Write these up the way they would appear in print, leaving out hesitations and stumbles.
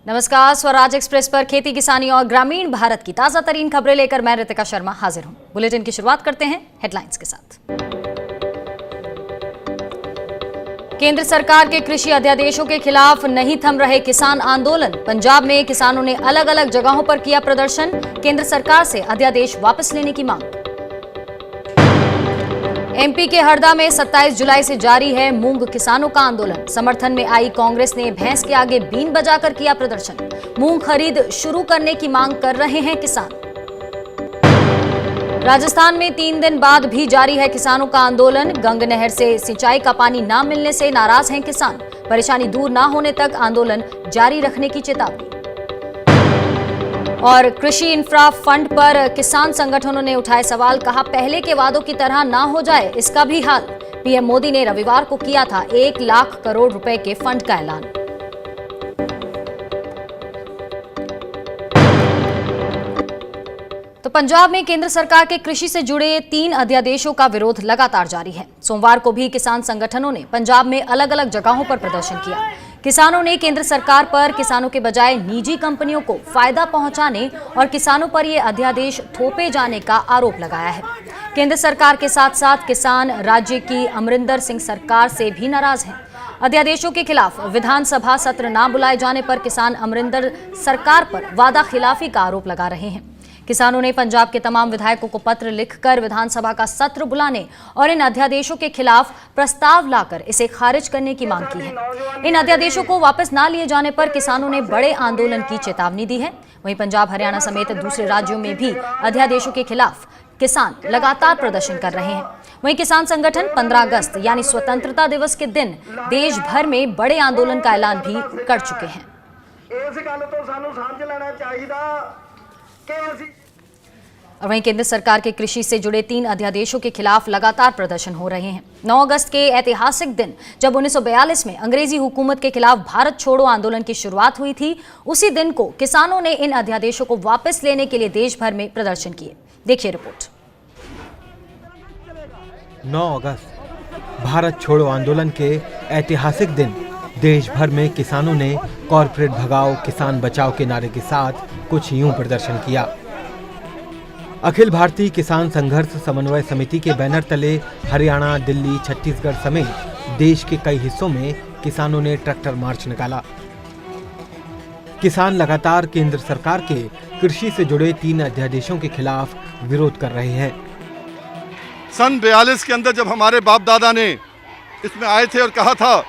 नमस्कार, स्वराज एक्सप्रेस पर खेती किसानी और ग्रामीण भारत की ताजा तरीन खबरें लेकर मैं रितिका शर्मा हाजिर हूं। बुलेटिन की शुरुआत करते हैं हेडलाइंस के साथ। केंद्र सरकार के कृषि अध्यादेशों के खिलाफ नहीं थम रहे किसान आंदोलन। पंजाब में किसानों ने अलग अलग जगहों पर किया प्रदर्शन। केंद्र सरकार से अध्यादेश वापस लेने की मांग। एमपी के हरदा में 27 जुलाई से जारी है मूंग किसानों का आंदोलन। समर्थन में आई कांग्रेस ने भैंस के आगे बीन बजाकर किया प्रदर्शन। मूंग खरीद शुरू करने की मांग कर रहे हैं किसान। राजस्थान में 3 दिन बाद भी जारी है किसानों का आंदोलन। गंग नहर से सिंचाई का पानी न मिलने से नाराज हैं किसान। परेशानी दूर न होने तक आंदोलन जारी रखने की चेतावनी। और कृषि इंफ्रा फंड पर किसान संगठनों ने उठाए सवाल। कहा, पहले के वादों की तरह ना हो जाए इसका भी हाल। पीएम मोदी ने रविवार को किया था 1 लाख करोड़ रुपए के फंड का ऐलान। तो पंजाब में केंद्र सरकार के कृषि से जुड़े 3 अध्यादेशों का विरोध लगातार जारी है। सोमवार को भी किसान संगठनों ने पंजाब में अलग अलग जगहों पर प्रदर्शन किया। किसानों ने केंद्र सरकार पर किसानों के बजाय निजी कंपनियों को फायदा पहुंचाने और किसानों पर ये अध्यादेश थोपे जाने का आरोप लगाया है। केंद्र सरकार के साथ साथ किसान राज्य की अमरिंदर सिंह सरकार से भी नाराज हैं। अध्यादेशों के खिलाफ विधानसभा सत्र न बुलाए जाने पर किसान अमरिंदर सरकार पर वादा खिलाफी का आरोप लगा रहे हैं। किसानों ने पंजाब के तमाम विधायकों को पत्र लिखकर विधानसभा का सत्र बुलाने और इन अध्यादेशों के खिलाफ प्रस्ताव लाकर इसे खारिज करने की मांग की है। इन अध्यादेशों को वापस न लिए जाने पर किसानों ने बड़े आंदोलन की चेतावनी दी है। वहीं पंजाब, हरियाणा समेत दूसरे राज्यों में भी अध्यादेशों के खिलाफ किसान लगातार प्रदर्शन कर रहे हैं। वहीं किसान संगठन 15 अगस्त यानी स्वतंत्रता दिवस के दिन देश भर में बड़े आंदोलन का ऐलान भी कर चुके हैं। और वहीं केंद्र सरकार के कृषि से जुड़े 3 अध्यादेशों के खिलाफ लगातार प्रदर्शन हो रहे हैं। 9 अगस्त के ऐतिहासिक दिन जब 1942 में अंग्रेजी हुकूमत के खिलाफ भारत छोड़ो आंदोलन की शुरुआत हुई थी, उसी दिन को किसानों ने इन अध्यादेशों को वापस लेने के लिए देश भर में प्रदर्शन किए। देखिए रिपोर्ट। 9 अगस्त भारत छोड़ो आंदोलन के ऐतिहासिक दिन देश भर में किसानों ने कॉर्पोरेट भगाओ किसान बचाओ के नारे के साथ कुछ यूं प्रदर्शन किया। अखिल भारतीय किसान संघर्ष समन्वय समिति के बैनर तले हरियाणा, दिल्ली, छत्तीसगढ़ समेत देश के कई हिस्सों में किसानों ने ट्रैक्टर मार्च निकाला। किसान लगातार केंद्र सरकार के कृषि से जुड़े 3 अध्यादेशों के खिलाफ विरोध कर रहे हैं। सन 42 के अंदर जब हमारे बाप दादा ने इसमें आए थे और कहा था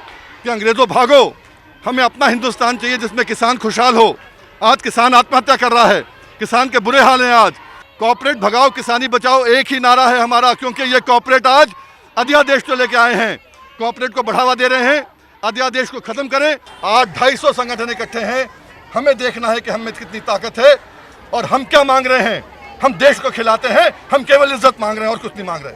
कि अंग्रेजों भागो, हमें अपना हिंदुस्तान चाहिए जिसमें किसान खुशहाल हो। आज किसान आत्महत्या कर रहा है, किसान के बुरे हाल हैं। आज कॉर्पोरेट भगाओ किसानी बचाओ एक ही नारा है हमारा, क्योंकि ये कॉर्पोरेट आज अध्यादेश तो लेके आए हैं, कॉर्पोरेट को बढ़ावा दे रहे हैं। अध्यादेश को खत्म करें। आज 250 संगठन इकट्ठे हैं। हमें देखना है कि हम में कितनी ताकत है और हम क्या मांग रहे हैं। हम देश को खिलाते हैं, हम केवल इज्जत मांग रहे हैं और कुछ नहीं मांग रहे।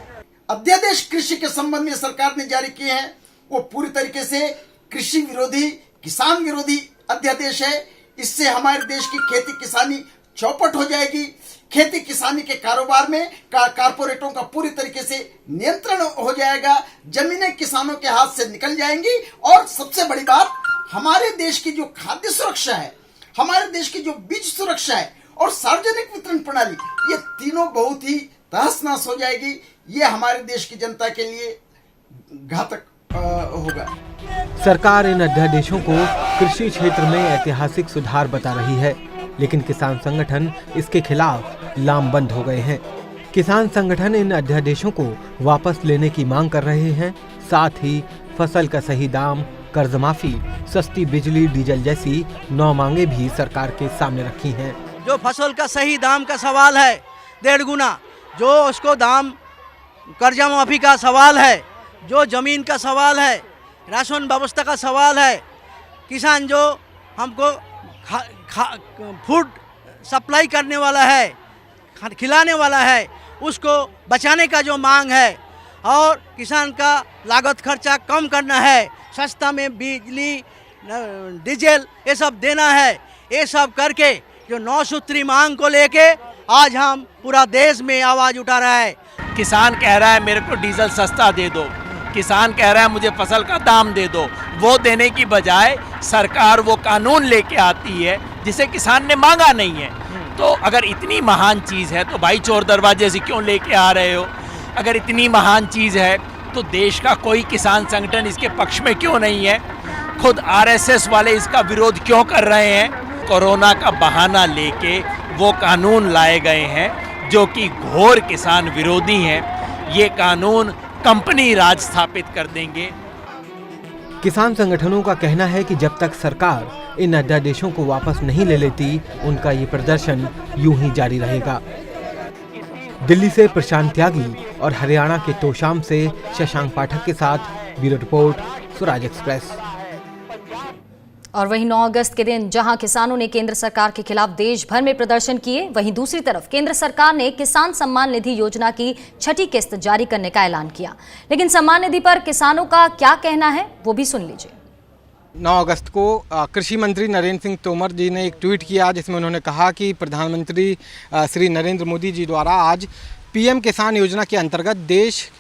अध्यादेश कृषि के संबंध में सरकार ने जारी किए हैं, वो पूरी तरीके से कृषि विरोधी, किसान विरोधी अध्यादेश है। इससे हमारे देश की खेती किसानी चौपट हो जाएगी। खेती किसानी के कारोबार में कारपोरेटों का पूरी तरीके से नियंत्रण हो जाएगा। जमीनें किसानों के हाथ से निकल जाएंगी। और सबसे बड़ी बात, हमारे देश की जो खाद्य सुरक्षा है, हमारे देश की जो बीज सुरक्षा है और सार्वजनिक वितरण प्रणाली, ये तीनों बहुत ही तहस नहस हो जाएगी। ये हमारे देश की जनता के लिए घातक होगा। सरकार इन अध्यादेशों को कृषि क्षेत्र में ऐतिहासिक सुधार बता रही है, लेकिन किसान संगठन इसके खिलाफ लामबंद हो गए हैं। किसान संगठन इन अध्यादेशों को वापस लेने की मांग कर रहे हैं। साथ ही फसल का सही दाम, कर्ज माफी, सस्ती बिजली, डीजल जैसी 9 मांगे भी सरकार के सामने रखी हैं। जो फसल का सही दाम का सवाल है 1.5 गुना, जो उसको दाम, कर्जा माफी का सवाल है, जो जमीन का सवाल है, राशन व्यवस्था का सवाल है, किसान जो हमको फूड सप्लाई करने वाला है, खिलाने वाला है, उसको बचाने का जो मांग है, और किसान का लागत खर्चा कम करना है, सस्ता में बिजली, डीजल ये सब देना है। ये सब करके जो 9 सूत्री मांग को लेके आज हम पूरा देश में आवाज़ उठा रहा है। किसान कह रहा है मेरे को डीजल सस्ता दे दो, किसान कह रहा है मुझे फसल का दाम दे दो, वो देने की बजाय सरकार वो कानून लेके आती है जिसे किसान ने मांगा नहीं है। तो अगर इतनी महान चीज़ है तो भाई चोर दरवाजे से क्यों लेके आ रहे हो? अगर इतनी महान चीज़ है तो देश का कोई किसान संगठन इसके पक्ष में क्यों नहीं है? खुद आरएसएस वाले इसका विरोध क्यों कर रहे हैं? कोरोना का बहाना लेके वो कानून लाए गए हैं जो कि घोर किसान विरोधी हैं। ये कानून कंपनी राज स्थापित कर देंगे। किसान संगठनों का कहना है कि जब तक सरकार इन अध्यादेशों को वापस नहीं ले लेती, उनका ये प्रदर्शन यूं ही जारी रहेगा। दिल्ली से प्रशांत त्यागी और हरियाणा के तोशाम से शशांक पाठक के साथ ब्यूरो रिपोर्ट, स्वराज एक्सप्रेस। और वहीं 9 अगस्त के दिन जहां किसानों ने केंद्र सरकार के खिलाफ देश भर में प्रदर्शन किए, वहीं दूसरी तरफ केंद्र सरकार ने किसान सम्मान निधि योजना की 6ठी किस्त जारी करने का ऐलान किया। लेकिन सम्मान निधि पर किसानों का क्या कहना है, वो भी सुन लीजिए। 9 अगस्त को कृषि मंत्री नरेंद्र सिंह तोमर जी ने एक ट्वीट किया जिसमें उन्होंने कहा कि प्रधानमंत्री श्री नरेंद्र मोदी जी द्वारा आज पीएम किसान योजना के अंतर्गत देश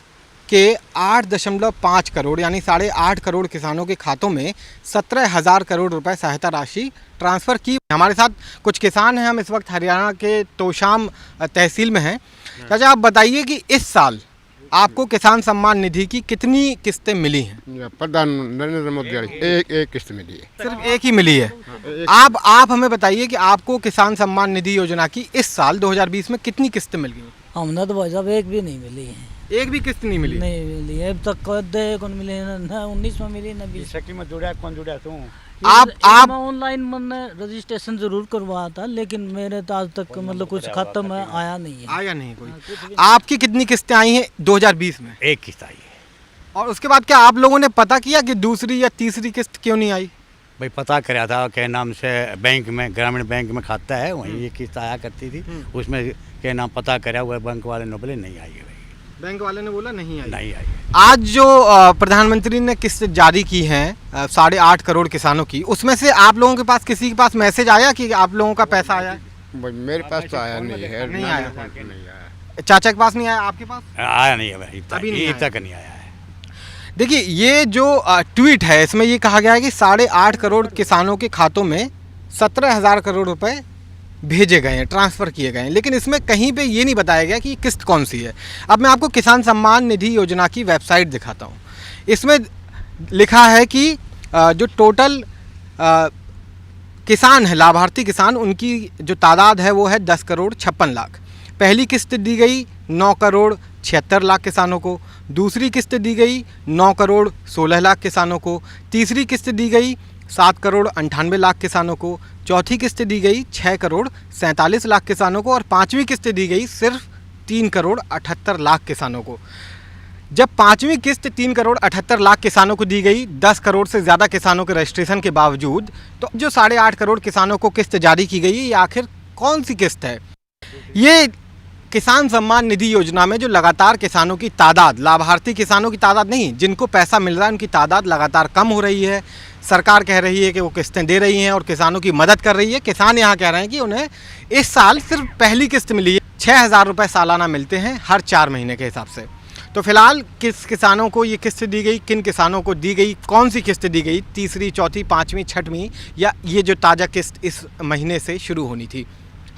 के 8.5 करोड़ यानी 8.5 करोड़ किसानों के खातों में 17,000 करोड़ रुपए सहायता राशि ट्रांसफ़र की। हमारे साथ कुछ किसान हैं, हम इस वक्त हरियाणा के तोशाम तहसील में हैं। चाचा, आप बताइए कि इस साल आपको किसान सम्मान निधि की कितनी किस्तें मिली हैं? प्रधान नरेंद्र मोदी एक किस्त मिली है। सिर्फ एक ही मिली है। आप हमें बताइए कि आपको किसान सम्मान निधि योजना की इस साल 2020 में कितनी किस्तें मिल गई? हमने तो भाई साहब एक भी नहीं मिली है। एक भी किस्त नहीं मिली? नहीं मिली है अब तक। कौन मिले ना 19 में मिली ना 20 में जुड़ा कौन जुड़ा तू? आप ऑनलाइन मैंने रजिस्ट्रेशन जरूर करवाया था, लेकिन मेरे तो आज तक मतलब कुछ खाता में आया नहीं है। आया नहीं कोई। आपकी कितनी किस्तें आई हैं 2020 में? एक किस्त आई है। और उसके बाद क्या आप लोगों ने पता किया कि दूसरी या तीसरी किस्त क्यों नहीं आई? भाई पता कराया था के नाम से बैंक में, ग्रामीण बैंक में खाता है, वहीं ये किस्त आया करती थी, उसमें के नाम पता कराया हुआ बैंक वाले ने बोले नहीं आई है। बैंक वाले ने बोला नहीं आई। नहीं आई। आज जो प्रधानमंत्री ने किस्त जारी की है 8.5 करोड़ किसानों की, उसमें से आप लोगों के पास किसी के पास मैसेज आया कि आप लोगों का पैसा आया है? मेरे पास तो आया नहीं है। नहीं आया। चाचा के पास नहीं आया, आपके पास आया नहीं है भाई, अभी तक नहीं आया है। देखिए, ये जो ट्वीट है इसमें ये कहा गया है कि 8.5 करोड़ किसानों के खातों में 17,000 करोड़ रुपए भेजे गए हैं, ट्रांसफ़र किए गए हैं, लेकिन इसमें कहीं पे ये नहीं बताया गया कि किस्त कौन सी है। अब मैं आपको किसान सम्मान निधि योजना की वेबसाइट दिखाता हूँ। इसमें लिखा है कि जो टोटल किसान है, लाभार्थी किसान, उनकी जो तादाद है वो है 10 करोड़ 56 लाख। पहली किस्त दी गई 9 करोड़ 76 लाख किसानों को, दूसरी किस्त दी गई 9 करोड़ 16 लाख किसानों को, तीसरी किस्त दी गई 7 करोड़ 98 लाख किसानों को, चौथी किस्त दी गई 6 करोड़ 47 लाख किसानों को और पाँचवीं किस्त दी गई सिर्फ 3 करोड़ 78 लाख किसानों को। जब पाँचवीं किस्त 3 करोड़ 78 लाख किसानों को दी गई 10 करोड़ से ज़्यादा किसानों के रजिस्ट्रेशन के बावजूद, तो जो 8.5 करोड़ किसानों को किस्त जारी की गई, ये आखिर कौन सी किस्त है? ये किसान सम्मान निधि योजना में जो लगातार किसानों की तादाद, लाभार्थी किसानों की तादाद नहीं, जिनको पैसा मिल रहा है उनकी तादाद लगातार कम हो रही है। सरकार कह रही है कि वो किस्तें दे रही हैं और किसानों की मदद कर रही है। किसान यहाँ कह रहे हैं कि उन्हें इस साल सिर्फ पहली किस्त मिली है। 6,000 रुपये सालाना मिलते हैं हर 4 महीने के हिसाब से। तो फिलहाल किस किसानों को ये किस्त दी गई, किन किसानों को दी गई, कौन सी किस्त दी गई, तीसरी, चौथी, पाँचवीं, छठवीं, या ये जो ताज़ा किस्त इस महीने से शुरू होनी थी?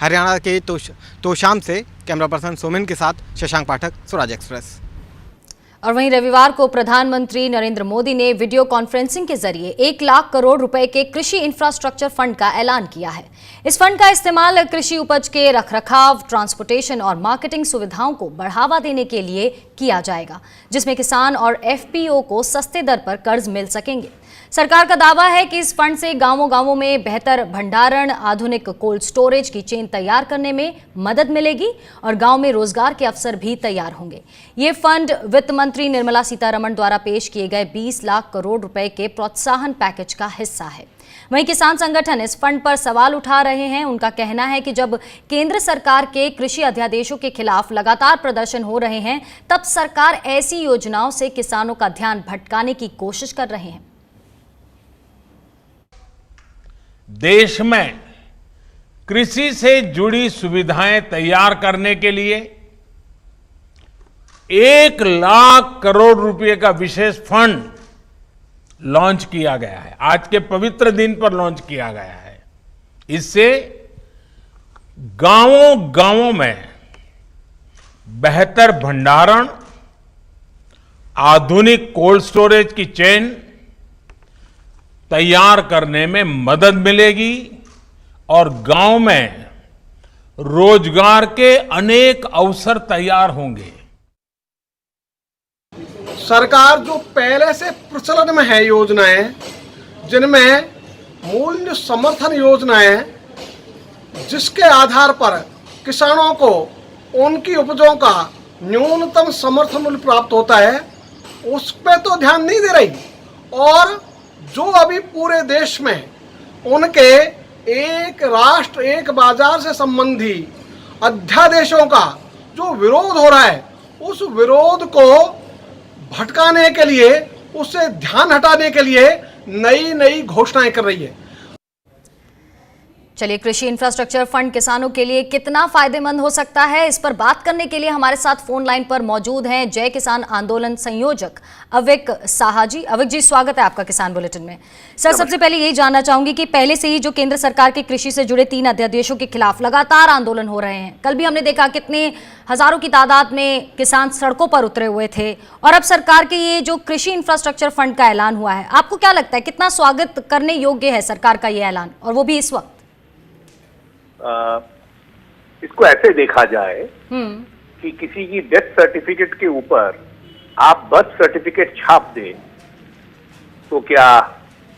हरियाणा के तोशाम से कैमरा पर्सन सोमेन के साथ शशांक पाठक, स्वराज एक्सप्रेस। और वहीं रविवार को प्रधानमंत्री नरेंद्र मोदी ने वीडियो कॉन्फ्रेंसिंग के जरिए 1 लाख करोड़ रुपए के कृषि इंफ्रास्ट्रक्चर फंड का ऐलान किया है। इस फंड का इस्तेमाल कृषि उपज के रखरखाव, ट्रांसपोर्टेशन और मार्केटिंग सुविधाओं को बढ़ावा देने के लिए किया जाएगा, जिसमें किसान और एफपीओ को सस्ते दर पर कर्ज मिल सकेंगे। सरकार का दावा है कि इस फंड से गांवों-गांवों में बेहतर भंडारण, आधुनिक कोल्ड स्टोरेज की चेन तैयार करने में मदद मिलेगी और गांव में रोजगार के अवसर भी तैयार होंगे। ये फंड वित्त मंत्री निर्मला सीतारमण द्वारा पेश किए गए 20 लाख करोड़ रुपए के प्रोत्साहन पैकेज का हिस्सा है। वहीं किसान संगठन इस फंड पर सवाल उठा रहे हैं। उनका कहना है कि जब केंद्र सरकार के कृषि अध्यादेशों के खिलाफ लगातार प्रदर्शन हो रहे हैं, तब सरकार ऐसी योजनाओं से किसानों का ध्यान भटकाने की कोशिश कर रहे हैं। देश में कृषि से जुड़ी सुविधाएं तैयार करने के लिए 1,00,000 करोड़ रुपए का विशेष फंड लॉन्च किया गया है। आज के पवित्र दिन पर लॉन्च किया गया है। इससे गांवों गांवों में बेहतर भंडारण, आधुनिक कोल्ड स्टोरेज की चेन तैयार करने में मदद मिलेगी और गांव में रोजगार के अनेक अवसर तैयार होंगे। सरकार जो पहले से प्रचलन में है योजनाएं, जिनमें मूल्य समर्थन योजनाएं, जिसके आधार पर किसानों को उनकी उपजों का न्यूनतम समर्थन मूल्य प्राप्त होता है, उस पे तो ध्यान नहीं दे रही। और जो अभी पूरे देश में उनके एक राष्ट्र एक बाजार से संबंधी अध्यादेशों का जो विरोध हो रहा है, उस विरोध को भटकाने के लिए, उससे ध्यान हटाने के लिए नई नई घोषणाएं कर रही है। चलिए, कृषि इंफ्रास्ट्रक्चर फंड किसानों के लिए कितना फायदेमंद हो सकता है, इस पर बात करने के लिए हमारे साथ फोन लाइन पर मौजूद हैं जय किसान आंदोलन संयोजक अविक साहा जी। अविक जी, स्वागत है आपका किसान बुलेटिन में। सर, सबसे पहले यही जानना चाहूंगी कि पहले से ही जो केंद्र सरकार के कृषि से जुड़े 3 अध्यादेशों के खिलाफ लगातार आंदोलन हो रहे हैं। कल भी हमने देखा कितने हजारों की तादाद में किसान सड़कों पर उतरे हुए थे, और अब सरकार के ये जो कृषि इंफ्रास्ट्रक्चर फंड का ऐलान हुआ है, आपको क्या लगता है कितना स्वागत करने योग्य है सरकार का ये ऐलान, और वो भी इस वक्त? इसको ऐसे देखा जाए कि किसी की डेथ सर्टिफिकेट के ऊपर आप बर्थ सर्टिफिकेट छाप दें तो क्या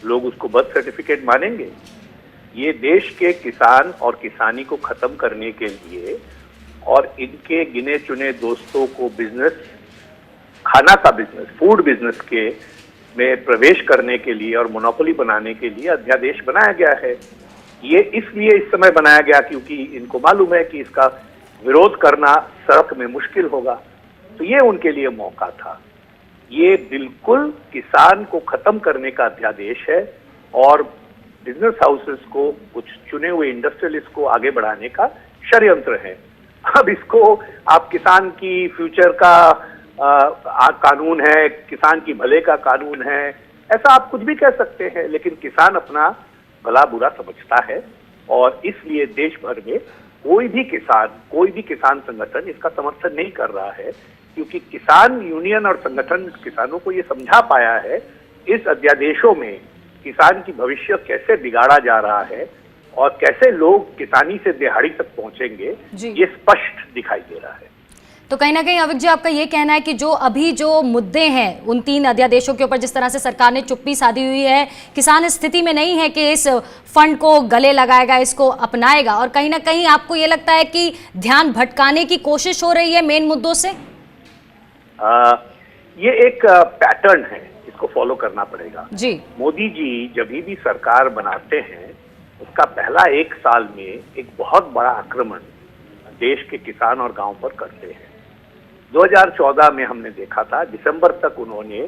लोग उसको बर्थ सर्टिफिकेट मानेंगे? ये देश के किसान और किसानी को खत्म करने के लिए और इनके गिने चुने दोस्तों को बिजनेस, खाना का बिजनेस, फूड बिजनेस के में प्रवेश करने के लिए और मोनोपोली बनाने के लिए अध्यादेश बनाया गया है। ये इसलिए इस समय बनाया गया क्योंकि इनको मालूम है कि इसका विरोध करना सड़क में मुश्किल होगा, तो ये उनके लिए मौका था। ये बिल्कुल किसान को खत्म करने का अध्यादेश है और बिजनेस हाउसेस को, कुछ चुने हुए इंडस्ट्रियलिस्ट को आगे बढ़ाने का षड्यंत्र है। अब इसको आप किसान की फ्यूचर का कानून है, किसान की भले का कानून है, ऐसा आप कुछ भी कह सकते हैं, लेकिन किसान अपना भला बुरा समझता है और इसलिए देश भर में कोई भी किसान संगठन इसका समर्थन नहीं कर रहा है, क्योंकि किसान यूनियन और संगठन किसानों को ये समझा पाया है इस अध्यादेशों में किसान की भविष्य कैसे बिगाड़ा जा रहा है और कैसे लोग किसानी से दिहाड़ी तक पहुंचेंगे, ये स्पष्ट दिखाई दे रहा है। तो कहीं ना कहीं अविक जी, आपका ये कहना है कि जो अभी जो मुद्दे हैं उन 3 अध्यादेशों के ऊपर जिस तरह से सरकार ने चुप्पी साधी हुई है, किसान स्थिति में नहीं है कि इस फंड को गले लगाएगा, इसको अपनाएगा, और कहीं ना कहीं आपको ये लगता है कि ध्यान भटकाने की कोशिश हो रही है मेन मुद्दों से? ये एक पैटर्न है, इसको फॉलो करना पड़ेगा जी। मोदी जी जब भी सरकार बनाते हैं, उसका पहला 1 साल में एक बहुत बड़ा आक्रमण देश के किसान और गांव पर करते हैं। 2014 में हमने देखा था, दिसंबर तक उन्होंने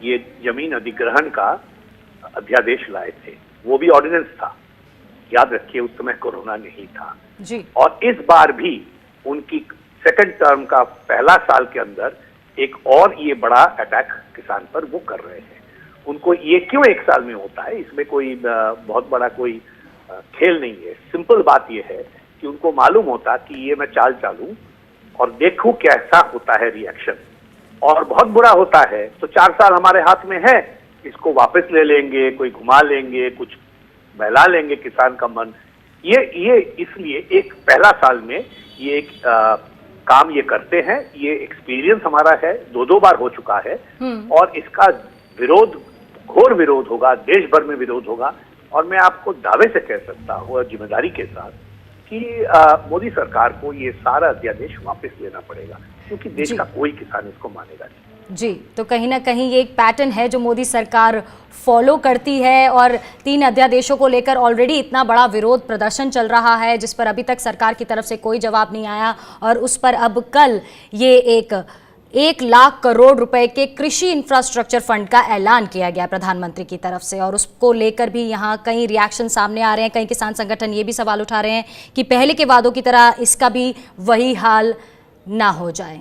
ये जमीन अधिग्रहण का अध्यादेश लाए थे, वो भी ऑर्डिनेंस था, याद रखिए उस समय कोरोना नहीं था जी। और इस बार भी उनकी सेकंड टर्म का पहला साल के अंदर एक और ये बड़ा अटैक किसान पर वो कर रहे हैं। उनको ये क्यों 1 साल में होता है, इसमें कोई बहुत बड़ा कोई खेल नहीं है। सिंपल बात ये है कि उनको मालूम होता कि ये मैं चाल चालूं और देखूं कैसा होता है रिएक्शन, और बहुत बुरा होता है तो 4 साल हमारे हाथ में है, इसको वापस ले लेंगे, कोई घुमा लेंगे, कुछ बहला लेंगे किसान का मन। ये इसलिए एक पहला साल में ये एक काम ये करते हैं। ये एक्सपीरियंस हमारा है, 2 बार हो चुका है और इसका विरोध, घोर विरोध होगा, देश भर में विरोध होगा। और मैं आपको दावे से कह सकता हूँ और जिम्मेदारी के साथ कि मोदी सरकार को ये सारा अध्यादेश वापस लेना पड़ेगा, क्योंकि देश का कोई किसान इसको मानेगा नहीं। जी, तो कहीं ना कहीं ये एक पैटर्न है जो मोदी सरकार फॉलो करती है, और 3 अध्यादेशों को लेकर ऑलरेडी इतना बड़ा विरोध प्रदर्शन चल रहा है जिस पर अभी तक सरकार की तरफ से कोई जवाब नहीं आया, और उस पर अब कल ये 1,00,000 करोड़ रुपए के कृषि इंफ्रास्ट्रक्चर फंड का ऐलान किया गया प्रधानमंत्री की तरफ से, और उसको लेकर भी यहाँ कई रिएक्शन सामने आ रहे हैं। कई किसान संगठन ये भी सवाल उठा रहे हैं कि पहले के वादों की तरह इसका भी वही हाल ना हो जाए।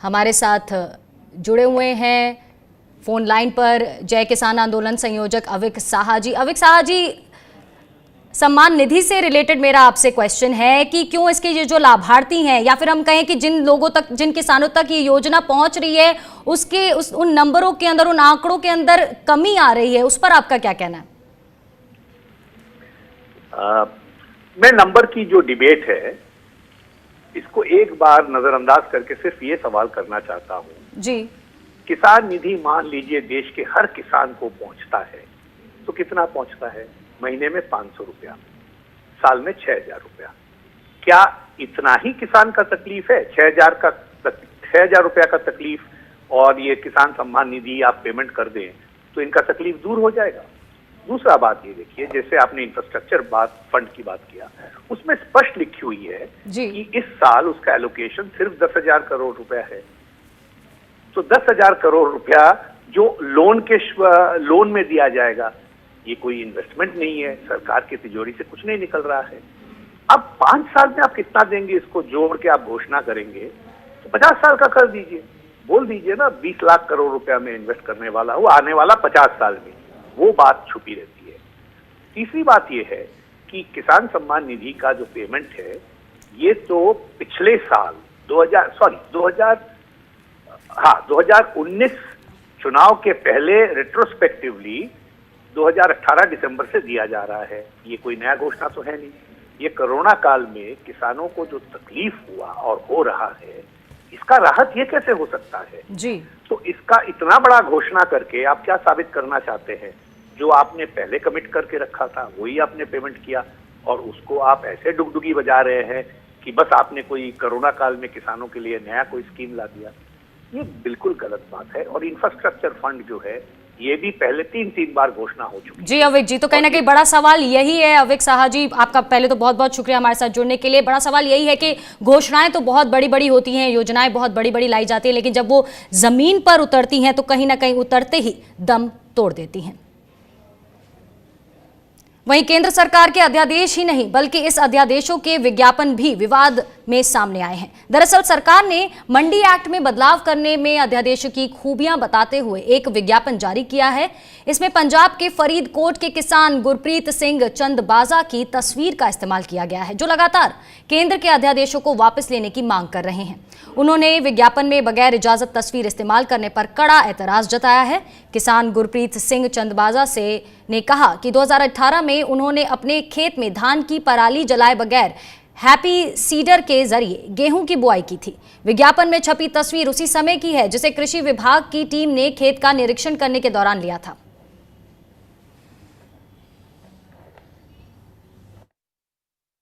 हमारे साथ जुड़े हुए हैं फोन लाइन पर जय किसान आंदोलन संयोजक अविक साहा जी। अविक साहा जी, सम्मान निधि से रिलेटेड मेरा आपसे क्वेश्चन है कि क्यों इसके ये जो लाभार्थी हैं या फिर हम कहें कि जिन लोगों तक, जिन किसानों तक ये योजना पहुंच रही है, उन नंबरों के अंदर, उन आंकड़ों के अंदर कमी आ रही है, उस पर आपका क्या कहना है? मैं नंबर की जो डिबेट है इसको एक बार नजरअंदाज करके सिर्फ ये सवाल करना चाहता हूं जी। किसान निधि मान लीजिए देश के हर किसान को पहुंचता है तो कितना पहुंचता है? महीने में 500 रुपया, साल में 6,000 रुपया। क्या इतना ही किसान का तकलीफ है? 6,000 रुपया का तकलीफ और ये किसान सम्मान निधि आप पेमेंट कर दें तो इनका तकलीफ दूर हो जाएगा। दूसरा बात ये देखिए, जैसे आपने इंफ्रास्ट्रक्चर फंड की बात किया, उसमें स्पष्ट लिखी हुई है कि इस साल उसका एलोकेशन सिर्फ 10,000 करोड़ रुपया है। तो 10,000 करोड़ रुपया जो लोन में दिया जाएगा, ये कोई इन्वेस्टमेंट नहीं है, सरकार की तिजोरी से कुछ नहीं निकल रहा है। अब 5 साल में आप कितना देंगे, इसको जोड़ के आप घोषणा करेंगे तो 50 साल का कर दीजिए, बोल दीजिए ना 20 लाख करोड़ रुपया में इन्वेस्ट करने वाला हूं आने वाला 50 साल में, वो बात छुपी रहती है। तीसरी बात ये है कि किसान सम्मान निधि का जो पेमेंट है, ये तो पिछले साल 2019 चुनाव के पहले रेट्रोस्पेक्टिवली 2018 दिसंबर से दिया जा रहा है। ये कोई नया घोषणा तो है नहीं। ये कोरोना काल में किसानों को जो तकलीफ हुआ और हो रहा है, इसका राहत ये कैसे हो सकता है जी? तो इसका इतना बड़ा घोषणा करके आप क्या साबित करना चाहते हैं? जो आपने पहले कमिट करके रखा था वही आपने पेमेंट किया और उसको आप ऐसे डुगडुगी बजा रहे हैं कि बस आपने कोई कोरोना काल में किसानों के लिए नया कोई स्कीम ला दिया। ये बिल्कुल गलत बात है। और इंफ्रास्ट्रक्चर फंड जो है, ये भी पहले 3 बार घोषणा हो चुकी है। जी अविक जी, तो कहीं ना कहीं बड़ा सवाल यही है। अविक साहा जी, आपका पहले तो बहुत बहुत शुक्रिया हमारे साथ जुड़ने के लिए। बड़ा सवाल यही है कि घोषणाएं तो बहुत बड़ी बड़ी होती हैं, योजनाएं बहुत बड़ी बड़ी लाई जाती है, लेकिन जब वो जमीन पर उतरती हैं तो कहीं ना कहीं उतरते ही दम तोड़ देती हैं। वहीं केंद्र सरकार के अध्यादेश ही नहीं बल्कि इस अध्यादेशों के विज्ञापन भी विवाद में सामने आए हैं। दरअसल सरकार ने मंडी एक्ट में बदलाव करने में अध्यादेश की खूबियां बताते हुए एक विज्ञापन जारी किया है। इसमें पंजाब के फरीदकोट के किसान गुरप्रीत सिंह चंदबाजा की तस्वीर का इस्तेमाल किया गया है, जो लगातार केंद्र के अध्यादेशों को वापस लेने की मांग कर रहे हैं। उन्होंने विज्ञापन में बगैर इजाजत तस्वीर इस्तेमाल करने पर कड़ा एतराज जताया है। किसान गुरप्रीत सिंह चंदबाजा ने कहा कि 2018 में उन्होंने अपने खेत में धान की पराली जलाए बगैर हैप्पी सीडर के जरिए गेहूं की बुआई की थी। विज्ञापन में छपी तस्वीर उसी समय की है जिसे कृषि विभाग की टीम ने खेत का निरीक्षण करने के दौरान लिया था।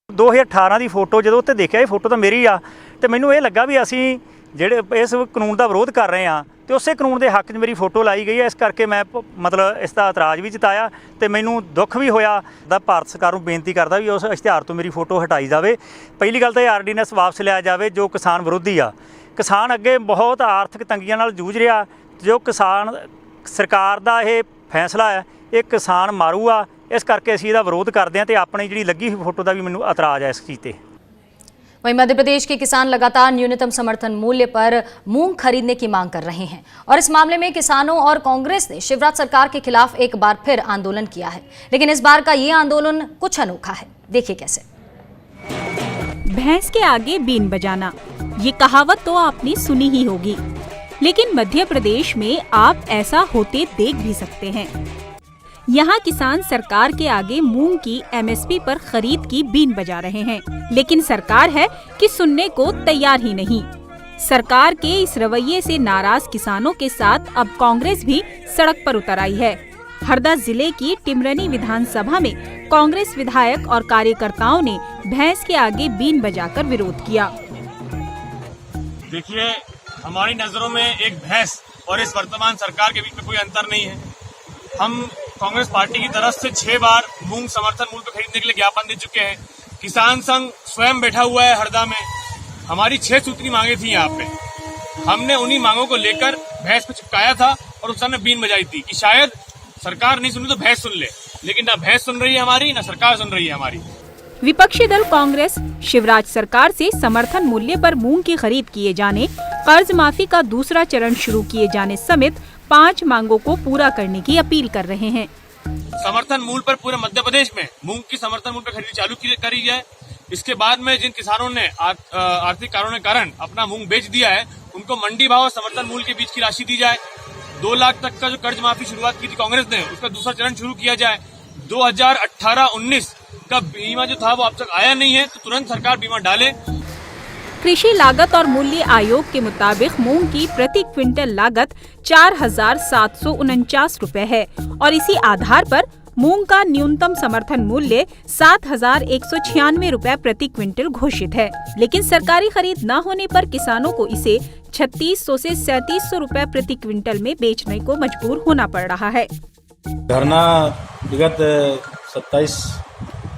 2018 ਦੀ ਫੋਟੋ ਜਦੋਂ ਉੱਤੇ ਦੇਖਿਆ, ਇਹ ਫੋਟੋ ਤਾਂ ਮੇਰੀ ਆ ਤੇ ਮੈਨੂੰ ਇਹ ਲੱਗਾ ਵੀ ਅਸੀਂ ਜਿਹੜੇ ਇਸ ਕਾਨੂੰਨ ਦਾ ਵਿਰੋਧ ਕਰ ਰਹੇ ਆ ਤੇ ਉਸੇ ਕਾਨੂੰਨ ਦੇ ਹੱਕ 'ਚ ਮੇਰੀ ਫੋਟੋ ਲਾਈ ਗਈ ਹੈ। ਇਸ ਕਰਕੇ ਮੈਂ ਮਤਲਬ ਇਸ ਦਾ ਇਤਰਾਜ਼ ਵੀ ਜਤਾਇਆ ਤੇ ਮੈਨੂੰ ਦੁੱਖ ਵੀ ਹੋਇਆ। ਦਾ ਭਾਰਤ ਸਰਕਾਰ ਨੂੰ ਬੇਨਤੀ ਕਰਦਾ ਵੀ ਉਸ ਇਸ਼ਤਿਹਾਰ ਤੋਂ ਮੇਰੀ ਫੋਟੋ ਹਟਾਈ ਜਾਵੇ। ਪਹਿਲੀ ਗੱਲ ਤਾਂ ਇਹ ਆਰਡੀਨੈਂਸ ਵਾਪਸ ਲਿਆ ਜਾਵੇ ਜੋ ਕਿਸਾਨ ਵਿਰੋਧੀ ਆ। ਕਿਸਾਨ ਅੱਗੇ ਬਹੁਤ ਆਰਥਿਕ ਤੰਗੀਆਂ ਨਾਲ ਜੂਝ ਰਿਹਾ। ਜੋ ਕਿਸਾਨ ਸਰਕਾਰ ਦਾ ਇਹ ਫੈਸਲਾ ਹੈ, ਇਹ ਕਿਸਾਨ ਮਾਰੂ ਆ। इस करके असीं इहदा विरोध करते हैं तो अपनी जी लगी हुई फोटो का भी मैनूं एतराज़ है इस चीज़ ते। वहीं मध्य प्रदेश के किसान लगातार न्यूनतम समर्थन मूल्य पर मूंग खरीदने की मांग कर रहे हैं और इस मामले में किसानों और कांग्रेस ने शिवराज सरकार के खिलाफ एक बार फिर आंदोलन किया है। लेकिन इस बार का ये आंदोलन कुछ अनोखा है, देखिए कैसे। भैंस के आगे बीन बजाना, ये कहावत तो आपने सुनी ही होगी, लेकिन मध्य प्रदेश में आप ऐसा होते देख भी सकते हैं। यहाँ किसान सरकार के आगे मूंग की MSP पर खरीद की बीन बजा रहे हैं, लेकिन सरकार है कि सुनने को तैयार ही नहीं। सरकार के इस रवैये से नाराज किसानों के साथ अब कांग्रेस भी सड़क पर उतर आई है। हरदा जिले की टिमरनी विधानसभा में कांग्रेस विधायक और कार्यकर्ताओं ने भैंस के आगे बीन बजाकर विरोध किया। देखिए, हमारी नजरों में एक भैंस और इस वर्तमान सरकार के बीच में कोई अंतर नहीं है। हम कांग्रेस पार्टी की तरफ से 6 बार मूंग समर्थन मूल्य पर खरीदने के लिए ज्ञापन दे चुके हैं। किसान संघ स्वयं बैठा हुआ है हरदा में। हमारी 6 सूत्री मांगे थी यहाँ पे, हमने उन्हीं मांगों को लेकर भैंस पे चिपकाया था और उस समय बीन बजाई थी कि शायद सरकार नहीं सुनी तो भैंस सुन ले, लेकिन ना भैंस सुन रही है हमारी, ना सरकार सुन रही है हमारी। विपक्षी दल कांग्रेस शिवराज सरकार से समर्थन मूल्य पर मूंग की खरीद किए जाने, कर्ज माफी का दूसरा चरण शुरू किए जाने समेत 5 मांगों को पूरा करने की अपील कर रहे हैं। समर्थन मूल्य पर पूरे मध्य प्रदेश में मूंग की समर्थन मूल्य पर खरीदी चालू करी जाए। इसके बाद में जिन किसानों ने आर्थिक कारणों के कारण अपना मूंग बेच दिया है, उनको मंडी भाव और समर्थन मूल्य के बीच की राशि दी जाए। 2 लाख तक का जो कर्ज माफी शुरुआत की थी कांग्रेस ने, उसका दूसरा चरण शुरू किया जाए। 2018-19 का बीमा जो था वो अब तक आया नहीं है, तो तुरंत सरकार बीमा डाले। कृषि लागत और मूल्य आयोग के मुताबिक मूंग की प्रति क्विंटल लागत 4,749 रुपए है और इसी आधार पर मूंग का न्यूनतम समर्थन मूल्य 7,196 रुपए प्रति क्विंटल घोषित है। लेकिन सरकारी खरीद न होने पर किसानों को इसे 3,600 से 3,700 रुपए प्रति क्विंटल में बेचने को मजबूर होना पड़ रहा है। धरना विगत 27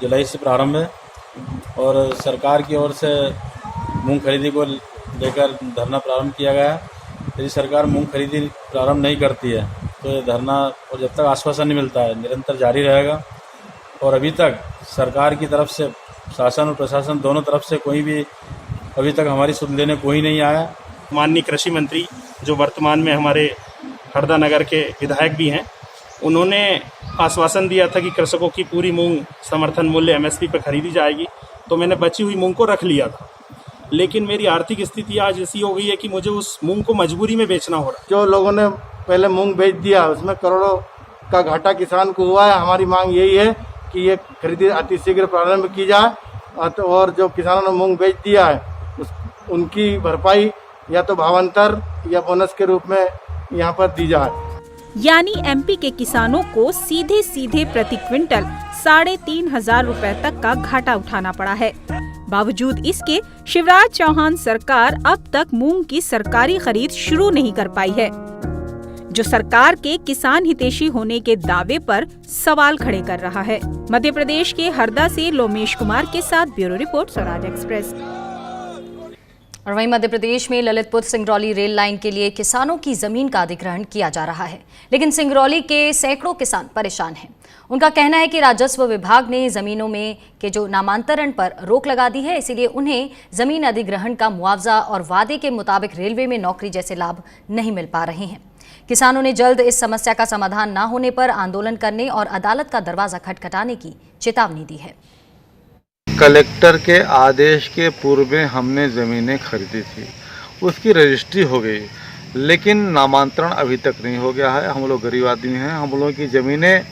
जुलाई से प्रारंभ है और सरकार की ओर से मूंग खरीदी को लेकर धरना प्रारंभ किया गया। यदि सरकार मूंग खरीदी प्रारंभ नहीं करती है तो ये धरना और जब तक आश्वासन नहीं मिलता है निरंतर जारी रहेगा। और अभी तक सरकार की तरफ से, शासन और प्रशासन दोनों तरफ से कोई भी अभी तक हमारी सुध लेने कोई नहीं आया। माननीय कृषि मंत्री जो वर्तमान में हमारे हरदा नगर के विधायक भी हैं, उन्होंने आश्वासन दिया था कि कृषकों की पूरी मूंग समर्थन मूल्य MSP पर खरीदी जाएगी, तो मैंने बची हुई मूंग को रख लिया था। लेकिन मेरी आर्थिक स्थिति आज ऐसी हो गई है कि मुझे उस मूंग को मजबूरी में बेचना हो रहा है। जो लोगों ने पहले मूंग बेच दिया उसमें करोड़ों का घाटा किसान को हुआ है। हमारी मांग यही है कि ये खरीदी अतिशीघ्र प्रारंभ की जाए और जो किसानों ने मूंग बेच दिया है उनकी भरपाई या तो भावांतर या बोनस के रूप में यहाँ पर दी जाए। यानी MP के किसानों को सीधे सीधे प्रति क्विंटल 3,500 रुपए तक का घाटा उठाना पड़ा है। बावजूद इसके शिवराज चौहान सरकार अब तक मूंग की सरकारी खरीद शुरू नहीं कर पाई है, जो सरकार के किसान हितैषी होने के दावे पर सवाल खड़े कर रहा है। मध्य प्रदेश के हरदा से लोमेश कुमार के साथ ब्यूरो रिपोर्ट, स्वराज एक्सप्रेस। और वहीं मध्य प्रदेश में ललितपुर सिंगरौली रेल लाइन के लिए किसानों की जमीन का अधिग्रहण किया जा रहा है, लेकिन सिंगरौली के सैकड़ों किसान परेशान हैं। उनका कहना है कि राजस्व विभाग ने जमीनों में के जो नामांतरण पर रोक लगा दी है, इसीलिए उन्हें जमीन अधिग्रहण का मुआवजा और वादे के मुताबिक रेलवे में नौकरी जैसे लाभ नहीं मिल पा रहे हैं। किसानों ने जल्द इस समस्या का समाधान न होने पर आंदोलन करने और अदालत का दरवाजा खटखटाने की चेतावनी दी है। कलेक्टर के आदेश के पूर्व में हमने ज़मीनें खरीदी थी, उसकी रजिस्ट्री हो गई, लेकिन नामांतरण अभी तक नहीं हो गया है। हम लोग गरीब आदमी हैं, हम लोगों की ज़मीनें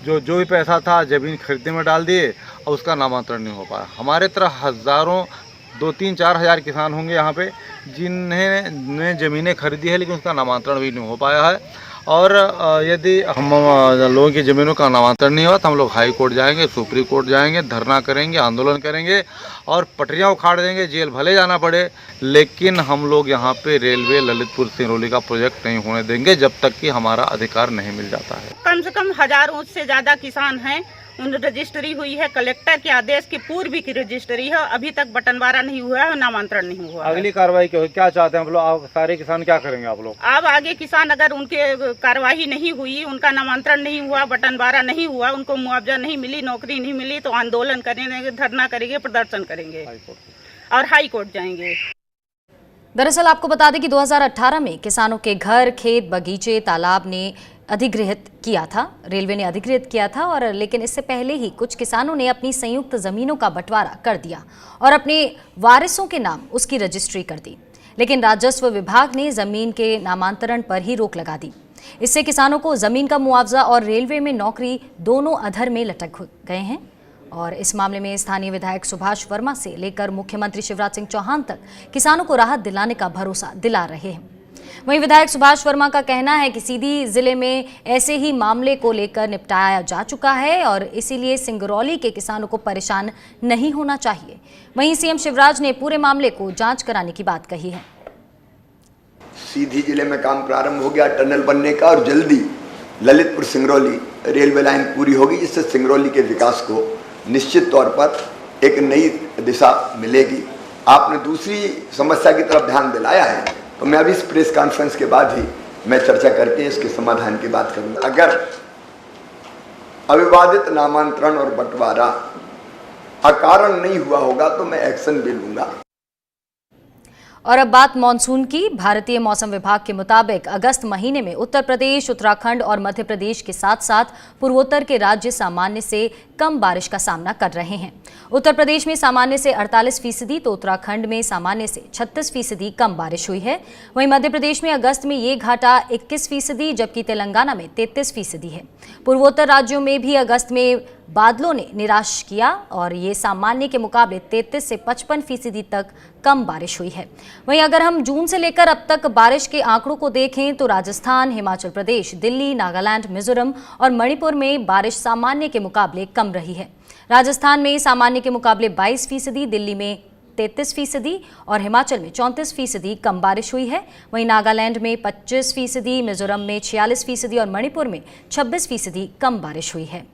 जो भी पैसा था ज़मीन खरीदने में डाल दिए और उसका नामांतरण नहीं हो पाया। हमारे तरह हज़ारों 2-3-4 हज़ार किसान होंगे यहाँ पे जिन्होंने ज़मीनें खरीदी है, लेकिन उसका नामांतरण भी नहीं हो पाया है। और यदि हम लोगों की ज़मीनों का नामांतरण नहीं हुआ तो हम लोग हाई कोर्ट जाएंगे, सुप्रीम कोर्ट जाएंगे, धरना करेंगे, आंदोलन करेंगे और पटरियां उखाड़ देंगे, जेल भले जाना पड़े, लेकिन हम लोग यहाँ पे रेलवे ललितपुर सिंगरौली का प्रोजेक्ट नहीं होने देंगे जब तक कि हमारा अधिकार नहीं मिल जाता है। कम से कम हजारों से ज़्यादा किसान हैं, उन रजिस्ट्री हुई है, कलेक्टर के आदेश के पूर्व की रजिस्ट्री है, अभी तक बटनवारा नहीं हुआ है, नामांतरण नहीं हुआ। अगली कार्रवाई क्या चाहते हैं आप लोग? सारे किसान क्या करेंगे आप लोग? अब आगे किसान अगर उनके कार्रवाई नहीं हुई, उनका नामांतरण नहीं हुआ, बटनवारा नहीं हुआ, उनको मुआवजा नहीं मिली, नौकरी नहीं मिली, तो आंदोलन करेंगे, धरना करेंगे, प्रदर्शन करेंगे और हाई कोर्ट जाएंगे। दरअसल आपको बता दें कि 2018 में किसानों के घर, खेत, बगीचे, तालाब ने अधिगृहित किया था, रेलवे ने अधिगृहित किया था, और लेकिन इससे पहले ही कुछ किसानों ने अपनी संयुक्त जमीनों का बंटवारा कर दिया और अपने वारिसों के नाम उसकी रजिस्ट्री कर दी, लेकिन राजस्व विभाग ने जमीन के नामांतरण पर ही रोक लगा दी। इससे किसानों को जमीन का मुआवजा और रेलवे में नौकरी दोनों अधर में लटक गए हैं। और इस मामले में स्थानीय विधायक सुभाष वर्मा से लेकर मुख्यमंत्री शिवराज सिंह चौहान तक किसानों को राहत दिलाने का भरोसा दिला रहे हैं। वहीं विधायक सुभाष वर्मा का कहना है कि सीधी जिले में ऐसे ही मामले को लेकर निपटाया जा चुका है और इसीलिए सिंगरौली के किसानों को परेशान नहीं होना चाहिए। वहीं सीएम शिवराज ने पूरे मामले को जांच कराने की बात कही है। सीधी जिले में काम प्रारंभ हो गया टनल बनने का और जल्दी ललितपुर सिंगरौली रेलवे लाइन पूरी होगी, जिससे सिंगरौली के विकास को निश्चित तौर पर एक नई दिशा मिलेगी। आपने दूसरी समस्या की तरफ ध्यान दिलाया है, तो मैं अभी इस प्रेस कॉन्फ्रेंस के बाद ही मैं चर्चा करके इसके समाधान की बात करूंगा। अगर अविवादित नामांतरण और बंटवारा अकारण नहीं हुआ होगा तो मैं एक्शन भी लूंगा। और अब बात मानसून की। भारतीय मौसम विभाग के मुताबिक अगस्त महीने में उत्तर प्रदेश, उत्तराखंड और मध्य प्रदेश के साथ साथ पूर्वोत्तर के राज्य सामान्य से कम बारिश का सामना कर रहे हैं। उत्तर प्रदेश में सामान्य से 48% तो उत्तराखंड में सामान्य से 36% कम बारिश हुई है। वहीं मध्य प्रदेश में अगस्त में ये घाटा 21%, जबकि तेलंगाना में 33% है। पूर्वोत्तर राज्यों में भी अगस्त में बादलों ने निराश किया और ये सामान्य के मुकाबले 33 से 55% तक कम बारिश हुई है। वहीं अगर हम जून से लेकर अब तक बारिश के आंकड़ों को देखें तो राजस्थान, हिमाचल प्रदेश, दिल्ली, नागालैंड, मिजोरम और मणिपुर में बारिश सामान्य के मुकाबले कम रही है। राजस्थान में सामान्य के मुकाबले 22%, दिल्ली में 33% और हिमाचल में 34% कम बारिश हुई है। वहीं नागालैंड में 25%, मिजोरम में 46% और मणिपुर में 26% कम बारिश हुई है।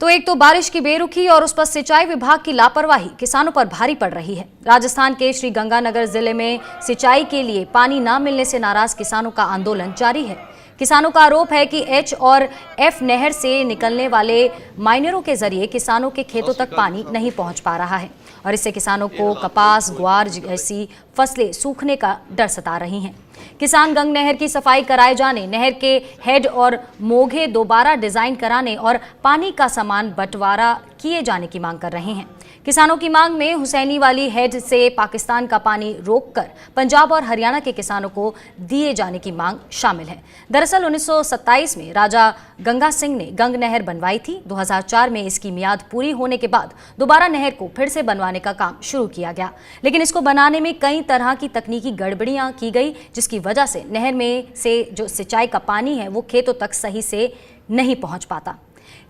तो एक तो बारिश की बेरुखी और उस पर सिंचाई विभाग की लापरवाही किसानों पर भारी पड़ रही है। राजस्थान के श्री गंगानगर जिले में सिंचाई के लिए पानी न मिलने से नाराज किसानों का आंदोलन जारी है। किसानों का आरोप है कि एच और एफ नहर से निकलने वाले माइनरों के जरिए किसानों के खेतों तक पानी नहीं पहुंच पा रहा है और इससे किसानों को कपास, ग्वार जैसी फसलें सूखने का डर सता रही हैं। किसान गंग नहर की सफाई कराए जाने, नहर के हेड और मोघे दोबारा डिजाइन कराने और पानी का समान बंटवारा किए जाने की मांग कर रहे हैं। किसानों की मांग में हुसैनी वाली हेड से पाकिस्तान का पानी रोककर पंजाब और हरियाणा के किसानों को दिए जाने की मांग शामिल है। दरअसल 1927 में राजा गंगा सिंह ने गंग नहर बनवाई थी। 2004 में इसकी मियाद पूरी होने के बाद दोबारा नहर को फिर से बनवाने का काम शुरू किया गया, लेकिन इसको बनाने में कई तरह की तकनीकी गड़बड़ियां की गई, जिसकी वजह से नहर में से जो सिंचाई का पानी है वो खेतों तक सही से नहीं पहुंच पाता।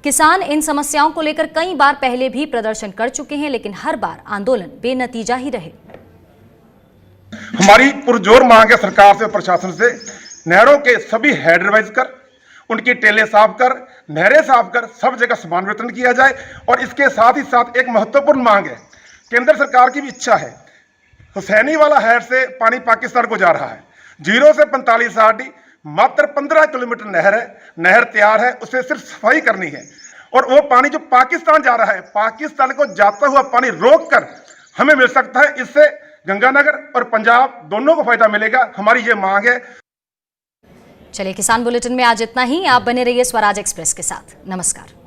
किसान इन समस्याओं को लेकर कई बार पहले भी प्रदर्शन कर चुके हैं, लेकिन हर बार आंदोलन बेनतीजा ही रहे। हमारी पुरजोर मांग है सरकार से, प्रशासन से, नहरों के सभी हेड रिवाइज कर, उनकी टेलें साफ कर, नहरें साफ कर, सब जगह समान वितरण किया जाए। और इसके साथ ही साथ एक महत्वपूर्ण मांग है, केंद्र सरकार की भी इच्छा है, हुसैनी वाला हेड से पानी पाकिस्तान को जा रहा है, 0 से 45 आरडी, मात्र 15 किलोमीटर नहर है, नहर तैयार है, उसे सिर्फ सफाई करनी है। और वो पानी जो पाकिस्तान जा रहा है, पाकिस्तान को जाता हुआ पानी रोककर हमें मिल सकता है। इससे गंगानगर और पंजाब दोनों को फायदा मिलेगा, हमारी ये मांग है। चलिए, किसान बुलेटिन में आज इतना ही। आप बने रहिए स्वराज एक्सप्रेस के साथ। नमस्कार।